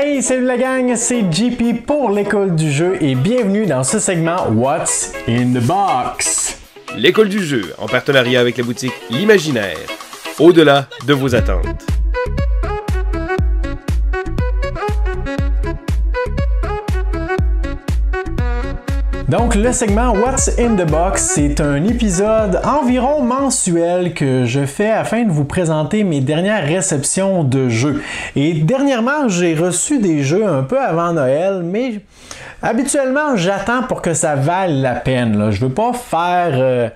Hey, salut la gang, c'est JP pour l'école du jeu et bienvenue dans ce segment What's in the Box. L'école du jeu, en partenariat avec la boutique L'Imaginaire, au-delà de vos attentes. Donc le segment What's in the Box, c'est un épisode environ mensuel que je fais afin de vous présenter mes dernières réceptions de jeux. Et dernièrement, j'ai reçu des jeux un peu avant Noël, mais habituellement, j'attends pour que ça vaille la peine, là. Je veux pas faire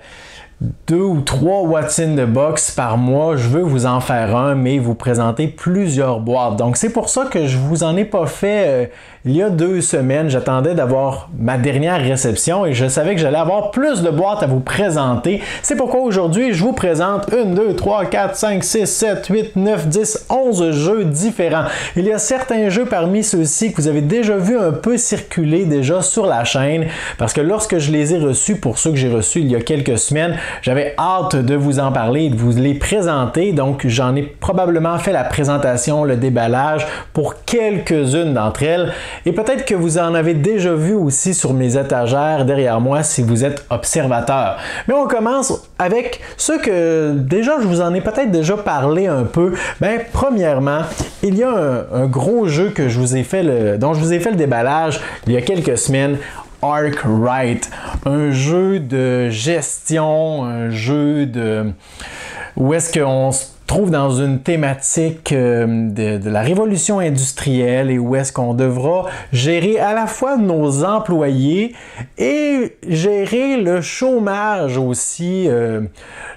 2 ou 3 What's in the Box par mois, je veux vous en faire un, mais vous présenter plusieurs boîtes. Donc c'est pour ça que je vous en ai pas fait il y a 2 semaines. J'attendais d'avoir ma dernière réception et je savais que j'allais avoir plus de boîtes à vous présenter. C'est pourquoi aujourd'hui, je vous présente 1, 2, 3, 4, 5, 6, 7, 8, 9, 10, 11 jeux différents. Il y a certains jeux parmi ceux-ci que vous avez déjà vu un peu circuler déjà sur la chaîne parce que lorsque je les ai reçus, pour ceux que j'ai reçus il y a quelques semaines, j'avais hâte de vous en parler et de vous les présenter. Donc, j'en ai probablement fait la présentation, le déballage pour quelques-unes d'entre elles. Et peut-être que vous en avez déjà vu aussi sur mes étagères derrière moi si vous êtes observateur. Mais on commence avec ceux que déjà, je vous en ai peut-être déjà parlé un peu. Ben, premièrement, il y a un gros jeu que je vous ai fait dont je vous ai fait le déballage il y a quelques semaines. Arkwright, un jeu de gestion, un jeu où est-ce qu'on se trouve dans une thématique de la révolution industrielle et où est-ce qu'on devra gérer à la fois nos employés et gérer le chômage aussi.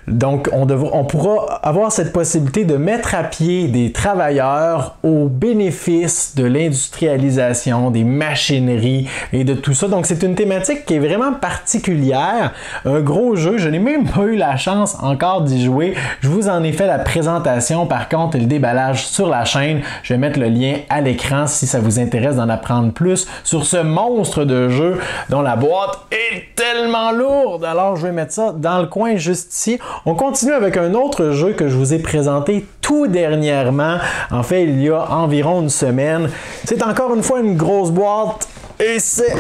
Donc, on pourra avoir cette possibilité de mettre à pied des travailleurs au bénéfice de l'industrialisation, des machineries et de tout ça. Donc, c'est une thématique qui est vraiment particulière. Un gros jeu. Je n'ai même pas eu la chance encore d'y jouer. Je vous en ai fait la présentation, par contre, et le déballage sur la chaîne. Je vais mettre le lien à l'écran si ça vous intéresse d'en apprendre plus sur ce monstre de jeu dont la boîte est tellement lourde. Alors, je vais mettre ça dans le coin juste ici. On continue avec un autre jeu que je vous ai présenté tout dernièrement, en fait il y a environ une semaine. C'est encore une fois une grosse boîte et c'est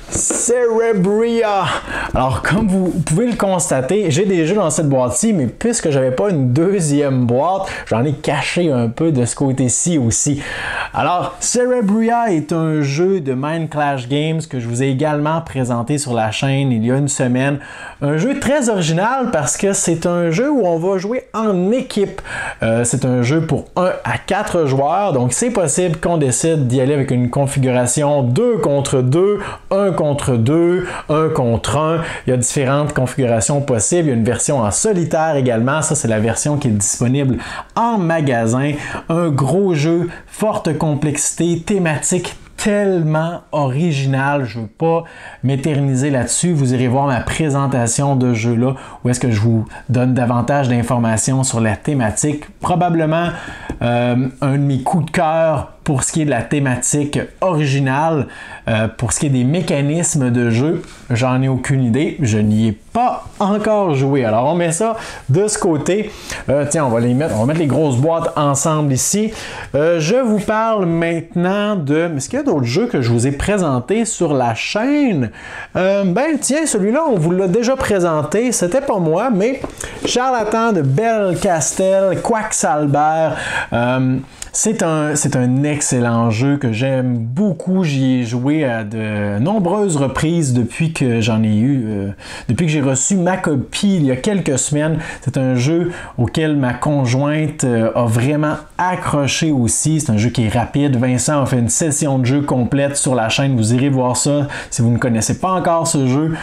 Cerebria. Alors comme vous pouvez le constater, j'ai des jeux dans cette boîte-ci, mais puisque j'avais pas une deuxième boîte, j'en ai caché un peu de ce côté-ci aussi. Alors Cerebria est un jeu de Mind Clash Games que je vous ai également présenté sur la chaîne il y a une semaine. Un jeu très original parce que c'est un jeu où on va jouer en équipe. C'est un jeu pour 1 à 4 joueurs, donc c'est possible qu'on décide d'y aller avec une configuration 2 contre 2, 1 contre 2, 1 contre 1. Il y a différentes configurations possibles. Il y a une version en solitaire également. Ça, c'est la version qui est disponible en magasin. Un gros jeu, forte complexité, thématique tellement original, je ne veux pas m'éterniser là-dessus. Vous irez voir ma présentation de jeu-là où est-ce que je vous donne davantage d'informations sur la thématique. Probablement un de mes coups de cœur pour ce qui est de la thématique originale. Pour ce qui est des mécanismes de jeu, j'en ai aucune idée. Je n'y ai pas encore joué. Alors, on met ça de ce côté. Tiens, on va mettre les grosses boîtes ensemble ici. Je vous parle maintenant de... Est-ce qu'il y a d'autres jeux que je vous ai présentés sur la chaîne? Ben, tiens, celui-là, on vous l'a déjà présenté. C'était pas moi, mais Charlatan de Belcastel, Quacksalber. C'est un excellent jeu que j'aime beaucoup. J'y ai joué à de nombreuses reprises depuis que depuis que j'ai reçu ma copie il y a quelques semaines. C'est un jeu auquel ma conjointe a vraiment accroché aussi. C'est un jeu qui est rapide. Vincent a fait une session de jeu complète sur la chaîne. Vous irez voir ça si vous ne connaissez pas encore ce jeu.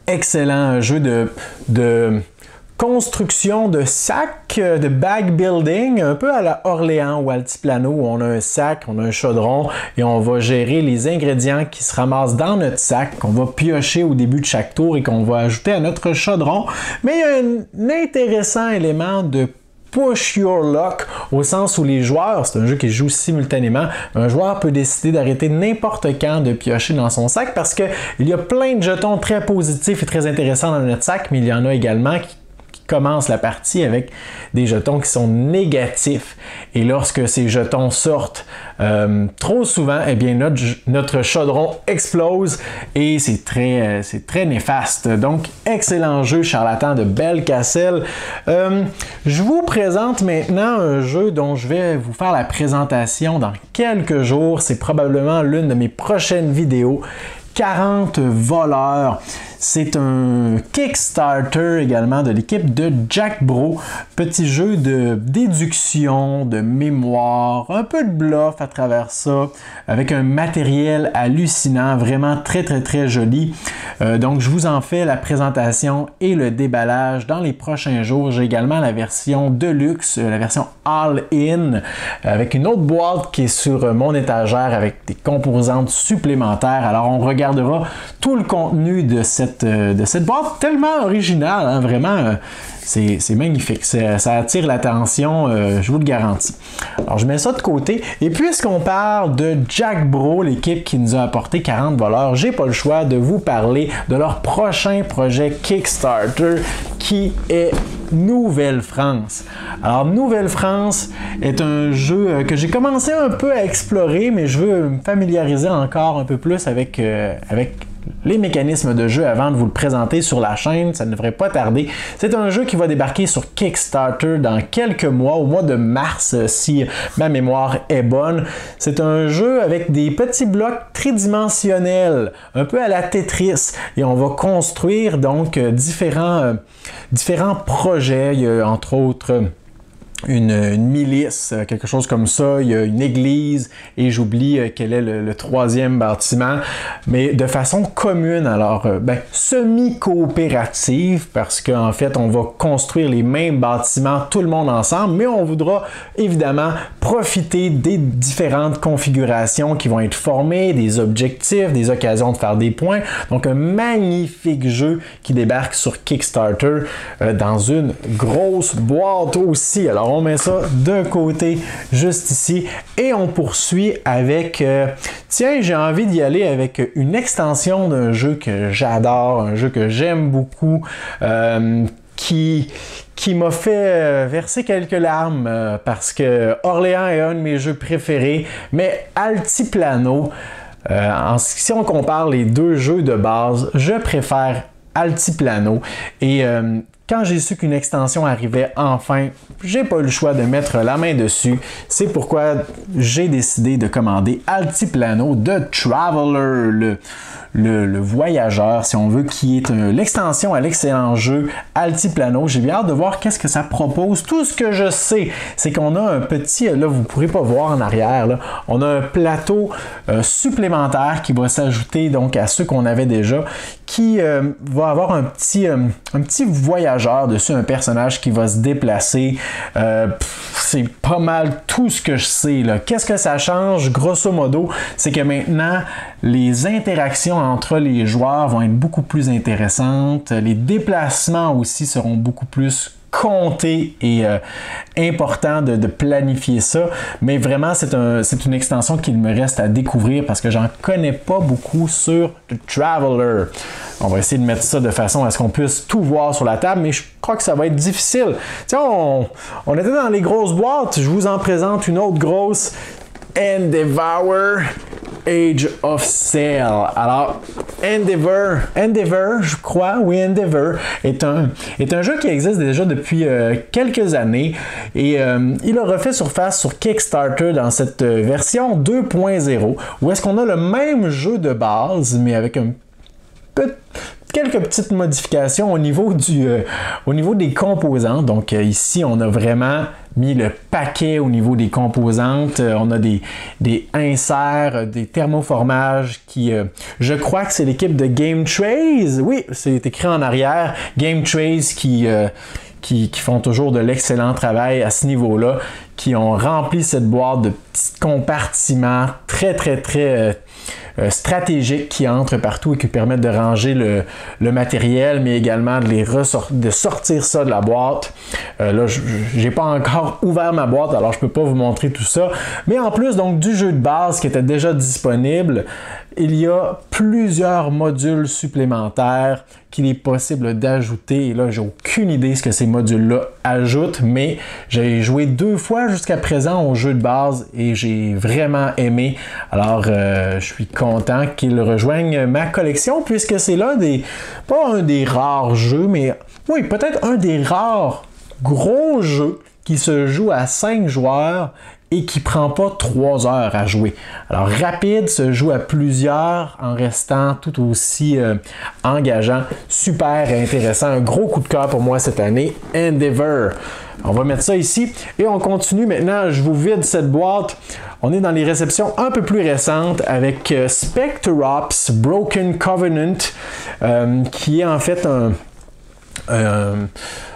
Excellent jeu de construction de sacs, de bag building, un peu à la Orléans ou Altiplano, où on a un sac, on a un chaudron et on va gérer les ingrédients qui se ramassent dans notre sac, qu'on va piocher au début de chaque tour et qu'on va ajouter à notre chaudron. Mais il y a un intéressant élément de push your luck, au sens où les joueurs, c'est un jeu qui joue simultanément, un joueur peut décider d'arrêter n'importe quand de piocher dans son sac parce qu'il y a plein de jetons très positifs et très intéressants dans notre sac, mais il y en a également commence la partie avec des jetons qui sont négatifs. Et lorsque ces jetons sortent trop souvent, eh bien notre chaudron explose et c'est très néfaste. Donc, excellent jeu charlatan de Belcastell. Je vous présente maintenant un jeu dont je vais vous faire la présentation dans quelques jours. C'est probablement l'une de mes prochaines vidéos. 40 voleurs. C'est un Kickstarter également de l'équipe de Jack Bro. Petit jeu de déduction, de mémoire, un peu de bluff à travers ça, avec un matériel hallucinant, vraiment très joli. Donc je vous en fais la présentation et le déballage dans les prochains jours. J'ai également la version Deluxe, la version All-In, avec une autre boîte qui est sur mon étagère avec des composantes supplémentaires. Alors on regardera tout le contenu de cette boîte tellement originale, hein, vraiment, c'est magnifique, ça attire l'attention, je vous le garantis. Alors je mets ça de côté, et puisqu'on parle de Jack Bro, l'équipe qui nous a apporté 40 voleurs, j'ai pas le choix de vous parler de leur prochain projet Kickstarter qui est Nouvelle-France. Alors Nouvelle-France est un jeu que j'ai commencé un peu à explorer, mais je veux me familiariser encore un peu plus avec les mécanismes de jeu avant de vous le présenter sur la chaîne, ça ne devrait pas tarder. C'est un jeu qui va débarquer sur Kickstarter dans quelques mois, au mois de mars, si ma mémoire est bonne. C'est un jeu avec des petits blocs tridimensionnels, un peu à la Tetris, et on va construire donc différents projets. Il y a entre autres une milice, quelque chose comme ça, il y a une église et j'oublie quel est le troisième bâtiment, mais de façon commune, alors semi-coopérative, parce qu'en fait on va construire les mêmes bâtiments tout le monde ensemble, mais on voudra évidemment profiter des différentes configurations qui vont être formées, des objectifs, des occasions de faire des points. Donc un magnifique jeu qui débarque sur Kickstarter dans une grosse boîte aussi. Alors on met ça de côté juste ici et on poursuit avec tiens, j'ai envie d'y aller avec une extension d'un jeu que j'adore, un jeu que j'aime beaucoup, qui m'a fait verser quelques larmes parce que Orléans est un de mes jeux préférés, mais Altiplano, si on compare les deux jeux de base, je préfère Altiplano et quand j'ai su qu'une extension arrivait enfin, j'ai pas eu le choix de mettre la main dessus. C'est pourquoi j'ai décidé de commander Altiplano de Traveler, le voyageur, si on veut, qui est l'extension à l'excellent jeu Altiplano. J'ai bien hâte de voir qu'est-ce que ça propose. Tout ce que je sais, c'est qu'on a un petit, là vous ne pourrez pas voir en arrière, là, on a un plateau supplémentaire qui va s'ajouter donc à ceux qu'on avait déjà, qui va avoir un petit voyageur dessus, un personnage qui va se déplacer. C'est pas mal tout ce que je sais, là. Qu'est-ce que ça change? Grosso modo, c'est que maintenant, les interactions entre les joueurs vont être beaucoup plus intéressantes. Les déplacements aussi seront beaucoup plus comptés et important de planifier ça. Mais vraiment, c'est une extension qu'il me reste à découvrir parce que j'en connais pas beaucoup sur The Traveler. On va essayer de mettre ça de façon à ce qu'on puisse tout voir sur la table, mais je crois que ça va être difficile. Tiens, on était dans les grosses boîtes. Je vous en présente une autre grosse. Endeavour Age of Sail. Alors, Endeavour, je crois, oui, Endeavour est un jeu qui existe déjà depuis quelques années et il a refait surface sur Kickstarter dans cette version 2.0 où est-ce qu'on a le même jeu de base mais avec quelques petites modifications au niveau des composantes. Donc ici, on a vraiment mis le paquet au niveau des composantes. On a des inserts, des thermoformages qui... je crois que c'est l'équipe de Game Trace. Oui, c'est écrit en arrière. Game Trace qui font toujours de l'excellent travail à ce niveau-là, qui ont rempli cette boîte de petits compartiments très stratégiques qui entrent partout et qui permettent de ranger le matériel, mais également de sortir ça de la boîte. Là, j'ai pas encore ouvert ma boîte, alors je peux pas vous montrer tout ça. Mais en plus donc du jeu de base qui était déjà disponible, il y a plusieurs modules supplémentaires qu'il est possible d'ajouter. Et là, j'ai aucune idée ce que ces modules-là ajoutent, mais j'ai joué 2 fois jusqu'à présent au jeu de base et j'ai vraiment aimé. Alors, je suis content qu'il rejoigne ma collection puisque c'est l'un des, pas un des rares jeux, mais oui, peut-être un des rares gros jeux qui se joue à 5 joueurs et qui prend pas 3 heures à jouer. Alors Rapid se joue à plusieurs en restant tout aussi engageant, super intéressant, un gros coup de cœur pour moi cette année, Endeavor. On va mettre ça ici et on continue maintenant, je vous vide cette boîte. On est dans les réceptions un peu plus récentes avec Spectre Ops Broken Covenant qui est en fait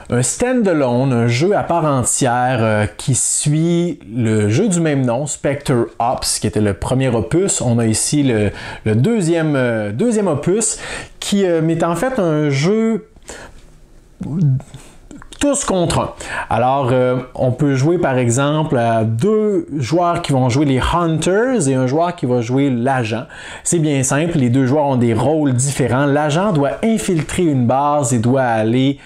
un stand-alone, un jeu à part entière qui suit le jeu du même nom, Spectre Ops, qui était le premier opus. On a ici le deuxième opus, qui est en fait un jeu tous contre un. Alors, on peut jouer par exemple à 2 joueurs qui vont jouer les Hunters et un joueur qui va jouer l'agent. C'est bien simple, les 2 joueurs ont des rôles différents. L'agent doit infiltrer une base et doit aller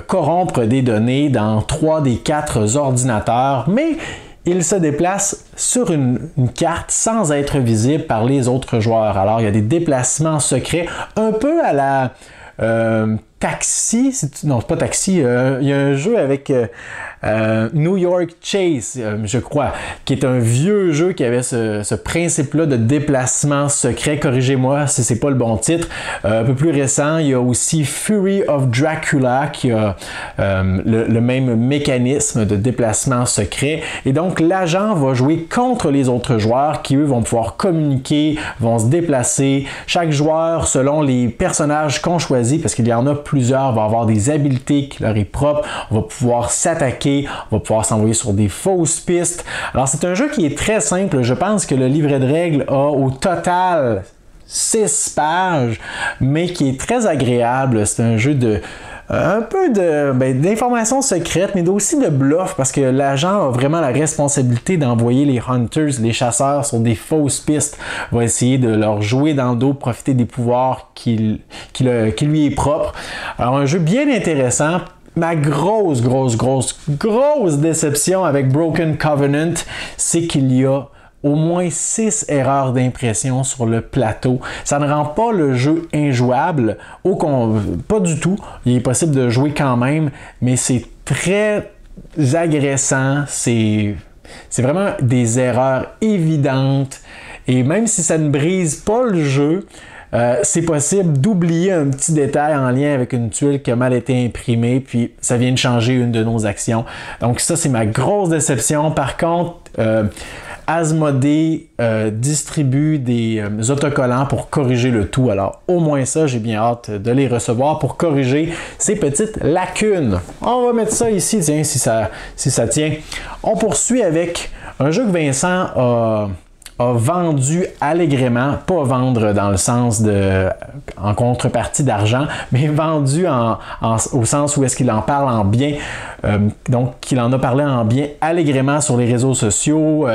corrompre des données dans 3 des 4 ordinateurs, mais il se déplace sur une carte sans être visible par les autres joueurs. Alors, il y a des déplacements secrets, un peu à la Taxi, non, c'est pas Taxi, il y a un jeu avec New York Chase, je crois, qui est un vieux jeu qui avait ce principe-là de déplacement secret. Corrigez-moi si c'est pas le bon titre. Un peu plus récent, il y a aussi Fury of Dracula qui a le même mécanisme de déplacement secret. Et donc, l'agent va jouer contre les autres joueurs qui, eux, vont pouvoir communiquer, vont se déplacer. Chaque joueur, selon les personnages qu'on choisit, parce qu'il y en a plusieurs, va avoir des habiletés qui leur est propre. On va pouvoir s'attaquer, on va pouvoir s'envoyer sur des fausses pistes. Alors, c'est un jeu qui est très simple. Je pense que le livret de règles a au total 6 pages, mais qui est très agréable. C'est un jeu de un peu d'informations secrètes, mais aussi de bluff, parce que l'agent a vraiment la responsabilité d'envoyer les hunters, les chasseurs, sur des fausses pistes. Il va essayer de leur jouer dans le dos, profiter des pouvoirs qui lui est propre. Alors, un jeu bien intéressant. Ma grosse déception avec Broken Covenant, c'est qu'il y a au moins 6 erreurs d'impression sur le plateau. Ça ne rend pas le jeu injouable, pas du tout. Il est possible de jouer quand même, mais c'est très agressant. C'est vraiment des erreurs évidentes. Et même si ça ne brise pas le jeu, c'est possible d'oublier un petit détail en lien avec une tuile qui a mal été imprimée, puis ça vient de changer une de nos actions. Donc ça, c'est ma grosse déception. Par contre, Asmodée distribue des autocollants pour corriger le tout. Alors, au moins ça, j'ai bien hâte de les recevoir pour corriger ces petites lacunes. On va mettre ça ici, tiens, si ça tient. On poursuit avec un jeu que Vincent a vendu allègrement, pas vendre dans le sens en contrepartie d'argent, mais vendu au sens où est-ce qu'il en parle en bien. Donc, il en a parlé en bien allègrement sur les réseaux sociaux,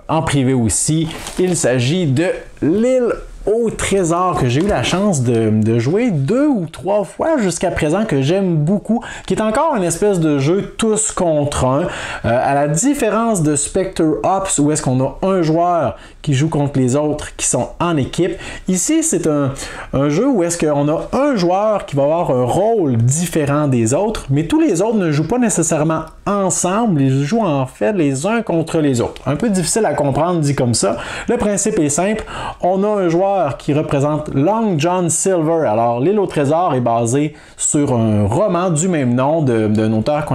en privé aussi. Il s'agit de l'île au trésor, que j'ai eu la chance de jouer 2 ou 3 fois jusqu'à présent, que j'aime beaucoup, qui est encore une espèce de jeu tous contre un. À la différence de Spectre Ops, où est-ce qu'on a un joueur qui joue contre les autres qui sont en équipe. Ici, c'est un jeu où est-ce qu'on a un joueur qui va avoir un rôle différent des autres, mais tous les autres ne jouent pas nécessairement ensemble, ils jouent en fait les uns contre les autres. Un peu difficile à comprendre dit comme ça. Le principe est simple, on a un joueur qui représente Long John Silver. Alors, l'île au trésor est basée sur un roman du même nom d'un auteur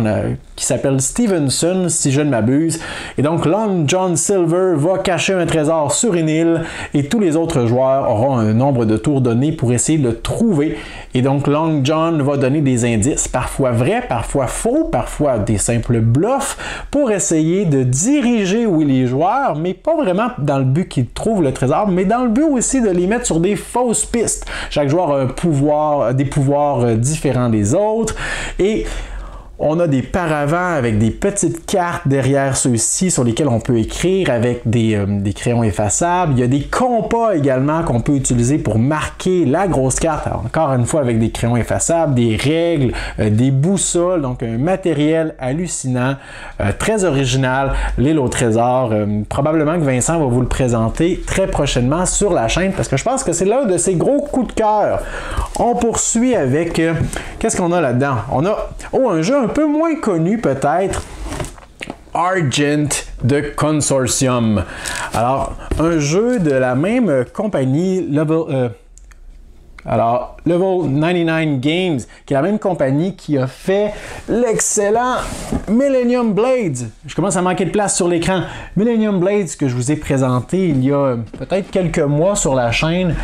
qui s'appelle Stevenson, si je ne m'abuse. Et donc, Long John Silver va cacher un trésor sur une île et tous les autres joueurs auront un nombre de tours donné pour essayer de le trouver. Et donc, Long John va donner des indices, parfois vrais, parfois faux, parfois des simples bluffs, pour essayer de diriger, oui, les joueurs, mais pas vraiment dans le but qu'ils trouvent le trésor, mais dans le but aussi de les mettre sur des fausses pistes. Chaque joueur a des pouvoirs différents des autres, et on a des paravents avec des petites cartes derrière ceux-ci sur lesquels on peut écrire avec des crayons effaçables. Il y a des compas également qu'on peut utiliser pour marquer la grosse carte. Alors, encore une fois avec des crayons effaçables, des règles, des boussoles, donc un matériel hallucinant, très original, l'île au trésor. Probablement que Vincent va vous le présenter très prochainement sur la chaîne parce que je pense que c'est l'un de ses gros coups de cœur. On poursuit avec... qu'est-ce qu'on a là-dedans? On a un jeu un peu moins connu peut-être, Argent de Consortium. Alors, un jeu de la même compagnie, Level 99 Games, qui est la même compagnie qui a fait l'excellent Millennium Blades. Je commence à manquer de place sur l'écran. Millennium Blades que je vous ai présenté il y a peut-être quelques mois sur la chaîne.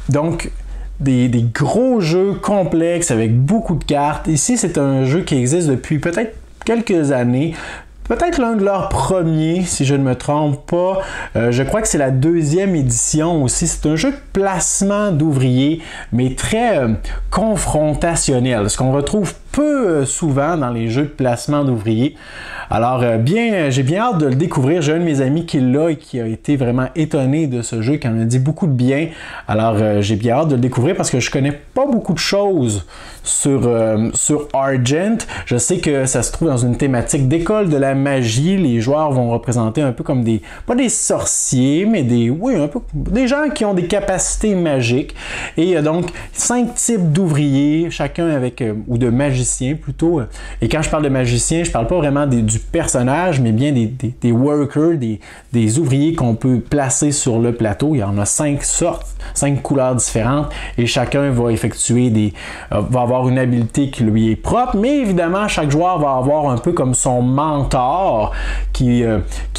Donc, des gros jeux complexes avec beaucoup de cartes. Ici, c'est un jeu qui existe depuis peut-être quelques années. Peut-être l'un de leurs premiers, si je ne me trompe pas. Je crois que c'est la 2e édition aussi. C'est un jeu de placement d'ouvriers, mais très confrontationnel. Ce qu'on retrouve peu souvent dans les jeux de placement d'ouvriers. Alors, j'ai bien hâte de le découvrir. J'ai un de mes amis qui l'a et qui a été vraiment étonné de ce jeu, qui en a dit beaucoup de bien. Alors, j'ai bien hâte de le découvrir parce que je connais pas beaucoup de choses sur Argent. Je sais que ça se trouve dans une thématique d'école de la magie. Les joueurs vont représenter un peu comme pas des sorciers, mais un peu des gens qui ont des capacités magiques. Et il y a donc 5 types d'ouvriers, chacun avec, ou de magiciens plutôt. Et quand je parle de magiciens, je parle pas vraiment du personnage, mais bien des workers, des ouvriers qu'on peut placer sur le plateau. Il y en a 5 sortes, 5 couleurs différentes, et chacun va effectuer va avoir une habileté qui lui est propre, mais évidemment, chaque joueur va avoir un peu comme son mentor, qui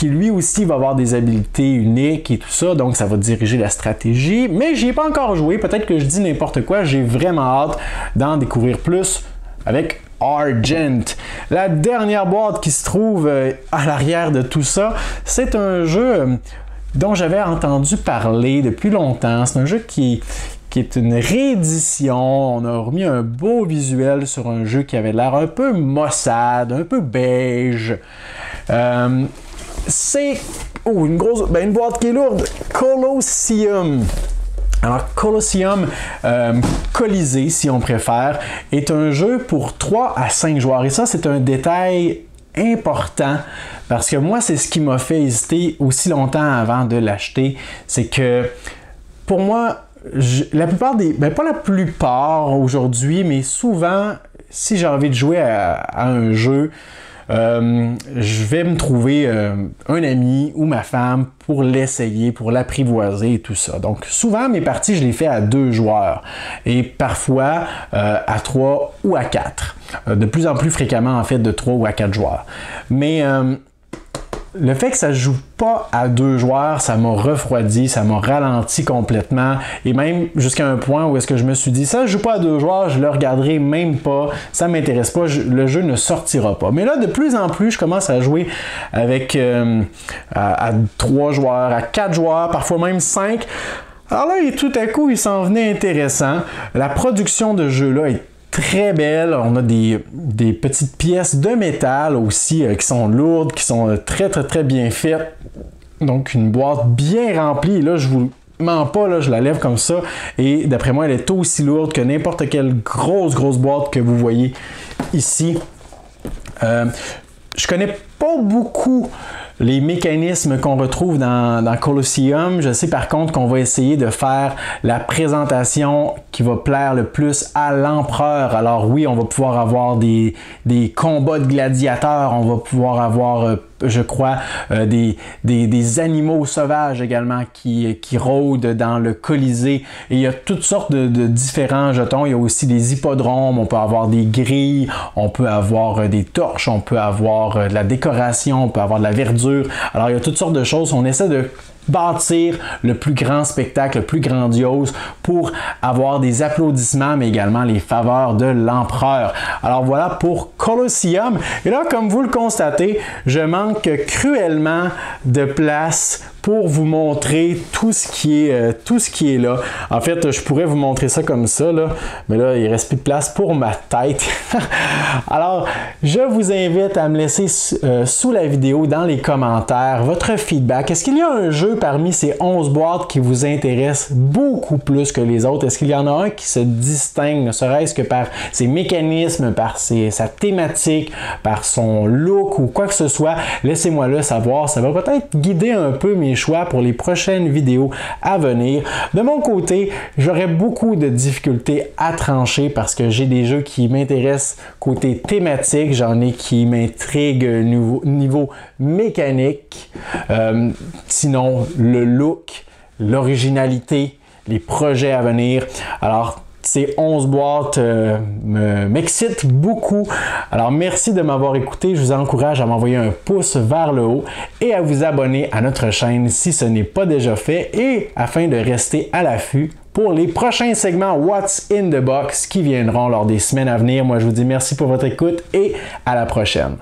lui aussi va avoir des habiletés uniques et tout ça, donc ça va diriger la stratégie, mais j'y ai pas encore joué, peut-être que je dis n'importe quoi, j'ai vraiment hâte d'en découvrir plus avec Argent. La dernière boîte qui se trouve à l'arrière de tout ça, c'est un jeu dont j'avais entendu parler depuis longtemps. C'est un jeu qui est une réédition. On a remis un beau visuel sur un jeu qui avait l'air un peu maussade, un peu beige. C'est une boîte qui est lourde. Colosseum. Alors, Colosseum, Colisée, si on préfère, est un jeu pour 3 à 5 joueurs. Et ça, c'est un détail important parce que moi, c'est ce qui m'a fait hésiter aussi longtemps avant de l'acheter. C'est que, pour moi, la plupart pas la plupart aujourd'hui, mais souvent, si j'ai envie de jouer à un jeu, je vais me trouver un ami ou ma femme pour l'essayer, pour l'apprivoiser et tout ça. Donc souvent mes parties, je les fais à 2 joueurs et parfois à 3 ou à 4. De plus en plus fréquemment en fait de 3 ou à 4 joueurs. Mais le fait que ça ne joue pas à 2 joueurs, ça m'a refroidi, ça m'a ralenti complètement, et même jusqu'à un point où est-ce que je me suis dit, ça ne joue pas à 2 joueurs, je le regarderai même pas, ça ne m'intéresse pas, le jeu ne sortira pas. Mais là, de plus en plus, je commence à jouer avec à 3 joueurs, à 4 joueurs, parfois même 5. Alors là, tout à coup, il s'en venait intéressant. La production de jeu-là est très belle. On a des petites pièces de métal aussi qui sont lourdes, qui sont très très très bien faites. Donc une boîte bien remplie. Là, je vous mens pas, là, je la lève comme ça. Et d'après moi, elle est aussi lourde que n'importe quelle grosse boîte que vous voyez ici. Je connais pas beaucoup les mécanismes qu'on retrouve dans Colosseum. Je sais par contre qu'on va essayer de faire la présentation qui va plaire le plus à l'empereur. Alors oui, on va pouvoir avoir des combats de gladiateurs, on va pouvoir avoir je crois, des animaux sauvages également qui rôdent dans le Colisée. Et il y a toutes sortes de différents jetons. Il y a aussi des hippodromes, on peut avoir des grilles, on peut avoir des torches, on peut avoir de la décoration, on peut avoir de la verdure. Alors il y a toutes sortes de choses. On essaie de bâtir le plus grand spectacle, le plus grandiose pour avoir des applaudissements, mais également les faveurs de l'empereur. Alors voilà pour Colosseum. Et là, comme vous le constatez, je manque cruellement de place pour vous montrer tout ce qui est là. En fait, je pourrais vous montrer ça comme ça, là, mais là, il ne reste plus de place pour ma tête. Alors, je vous invite à me laisser sous la vidéo, dans les commentaires, votre feedback. Est-ce qu'il y a un jeu parmi ces 11 boîtes qui vous intéresse beaucoup plus que les autres? Est-ce qu'il y en a un qui se distingue, ne serait-ce que par ses mécanismes, par sa thématique, par son look ou quoi que ce soit? Laissez-moi le savoir. Ça va peut-être guider un peu mes choix pour les prochaines vidéos à venir. De mon côté, j'aurais beaucoup de difficultés à trancher parce que j'ai des jeux qui m'intéressent côté thématique, j'en ai qui m'intriguent niveau mécanique, sinon le look, l'originalité, les projets à venir. Alors, ces 11 boîtes m'excitent beaucoup. Alors, merci de m'avoir écouté. Je vous encourage à m'envoyer un pouce vers le haut et à vous abonner à notre chaîne si ce n'est pas déjà fait et afin de rester à l'affût pour les prochains segments What's in the Box qui viendront lors des semaines à venir. Moi, je vous dis merci pour votre écoute et à la prochaine.